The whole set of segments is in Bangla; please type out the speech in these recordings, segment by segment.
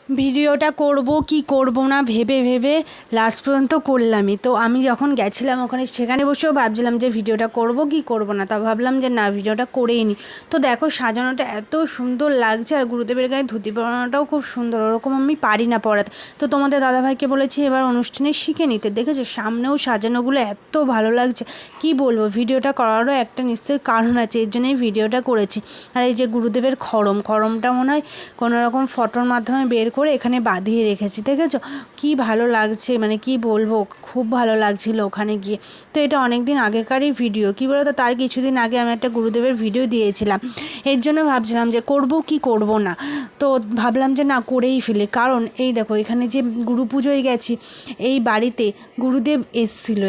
ভিডিওটা করব কি করব না ভেবে ভেবে লাস্ট পর্যন্ত করলামই। তো আমি যখন গেছিলাম ওখানে সেখানে বসেও ভাবছিলাম যে ভিডিওটা করব কি করব না, তা ভাবলাম যে না ভিডিওটা করেই নিই। তো দেখো সাজানোটা এত সুন্দর লাগছে, আর গুরুদেবের গায়ে ধুতি পরানোটাও খুব সুন্দর, ওরকম আমি পারি না পরাতে। তো তোমাদের দাদাভাইকে বলেছি এবার অনুষ্ঠানে শিখে নিতে। দেখেছো সামনেও সাজানোগুলো এত ভালো লাগছে, কি বলবো। ভিডিওটা করারও একটা নিশ্চয়ই কারণ আছে, এর জন্যই ভিডিওটা করেছি। আর এই যে গুরুদেবের খড়মটা মনে হয় কোনো রকম ফটোর মাধ্যমে বের করে এখানে বাঁধিয়ে রেখেছি, দেখেছো কি ভালো লাগছে, মানে কি বলবো, খুব ভালো লাগছিল ওখানে গিয়ে। তো এটা অনেক দিন আগেকারই ভিডিও, কি বলতো, তার কিছুদিন আগে আমি একটা গুরুদেবের ভিডিও দিয়েছিলাম। এর জন্য ভাবছিলাম যে করব কি করব না, তো ভাবলাম যে না করেই ফেলি। কারণ এই দেখো এখানে যে গুরু পুজোয় গেছি, এই বাড়িতে গুরুদেব এসেছিল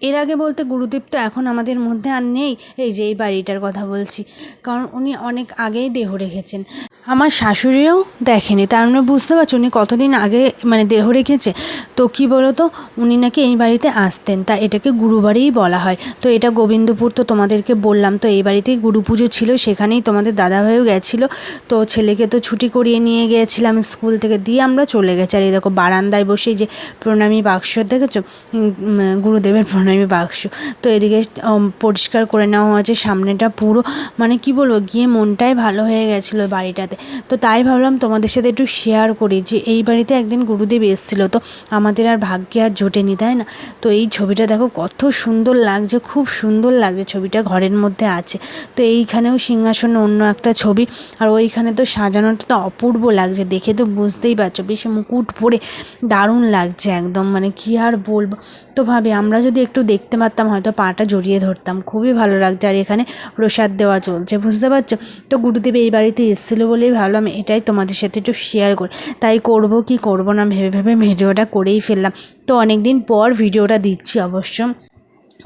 এর আগে বলতে গুরুদেব তো এখন আমাদের মধ্যে আর নেই। এই যে এই বাড়িটার কথা বলছি, কারণ উনি অনেক আগেই দেহ রেখেছেন। আমার শাশুড়িও দেখেনি, তার মানে বুঝতে পারছো উনি কতদিন আগে মানে দেহ রেখেছে। তো কি বলো তো, উনি নাকি এই বাড়িতে আসতেন, তা এটাকে গুরুবাড়িই বলা হয়। তো এটা গোবিন্দপুর, তো তোমাদেরকে বললাম তো এই বাড়িতেই গুরু পুজো ছিল, সেখানেই তোমাদের দাদাভাইও গেছিলো। তো ছেলেকে তো ছুটি করিয়ে নিয়ে গিয়েছিলাম স্কুল থেকে, দিয়ে আমরা চলে গেছি। আর এই দেখো বারান্দায় বসে যে প্রণামী বাক্স দেখেছো, গুরুদেবের প্রণামী বাক্স। তো এদিকে পরিষ্কার করে নেওয়া হয়েছে সামনেটা পুরো, মানে কি বলবো, গিয়ে মনটাই ভালো হয়ে গেছিলো বাড়িটাতে। তো তাই ভাবলাম তোমাদের সাথে একটু শেয়ার করি যে এই বাড়িতে একদিন গুরুদেব এসেছিলো, তো আমাদের আর ভাগ্যে আর জোটেনি, তাই না। তো এই ছবিটা দেখো কত সুন্দর লাগছে, খুব সুন্দর লাগছে ছবিটা, ঘরের মধ্যে আছে। তো এইখানেও সিংহাসনে অন্য একটা ছবি, আর ওইখানে তো সাজানোটা তো অপূর্ব লাগছে, দেখে তো বুঝতেই পারছো, বেশি মুকুট পরে দারুণ লাগছে একদম, মানে কি আর বলবো। তো ভাবে আমরা যদি একটু দেখতে পারতাম হয়তো পাটা জড়িয়ে ধরতাম, খুবই ভালো লাগছে। আর এখানে প্রসাদ দেওয়া চলছে, বুঝতে পারছো। তো গুরুদেব এই বাড়িতে এসেছিলো বলেই ভাবলাম এটাই তোমাদের সাথে একটু শেয়ার করি। তাই করব কি করব না ভেবে ভেবে ভিডিওটা করেই ফেললাম। তো অনেক দিন পর ভিডিওটা দিচ্ছি অবশ্য,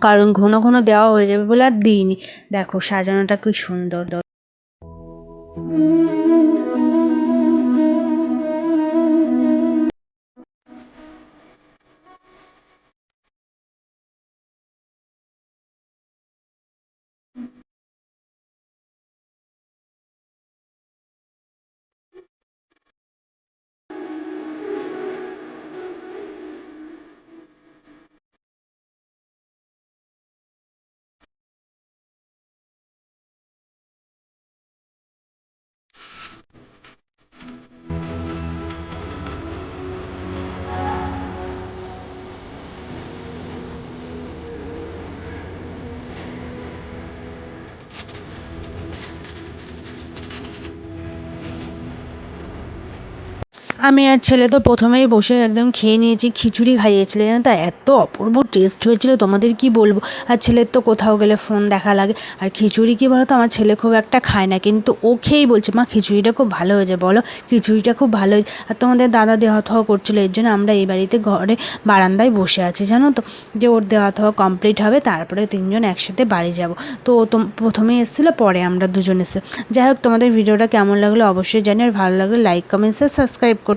কারণ ঘন ঘন দেওয়া হয়ে যাবে বলে আর দিইনি। দেখো সাজানোটা কি সুন্দর। আমি আর ছেলে তো প্রথমেই বসে একদম খেয়ে নিয়েছি, খিচুড়ি খাইয়েছিল জানো তো, এত অপূর্ব টেস্ট হয়েছিল তোমাদের কি বলবো। আর ছেলের তো কোথাও গেলে ফোন দেখা লাগে, আর খিচুড়ি কি বলো তো, আমার ছেলে খুব একটা খায় না, কিন্তু ও খেয়েই বলছে মা খিচুড়িটা খুব ভালো হয়েছে, বলো খিচুড়িটা খুব ভালো হয়েছে। আর তোমাদের দাদা দেওয়া থাওয়া করছিলো, এর জন্য আমরা এই বাড়িতে ঘরে বারান্দায় বসে আছি জানো তো, যে ওর দেওয়া থাওয়া কমপ্লিট হবে তারপরে তিনজন একসাথে বাড়ি যাব। তো ও তো প্রথমেই এসেছিলো, পরে আমরা দুজন এসে। যাই হোক তোমাদের ভিডিওটা কেমন লাগলো অবশ্যই জানি, আর ভালো লাগলে লাইক কমেন্ট সাবস্ক্রাইব করতে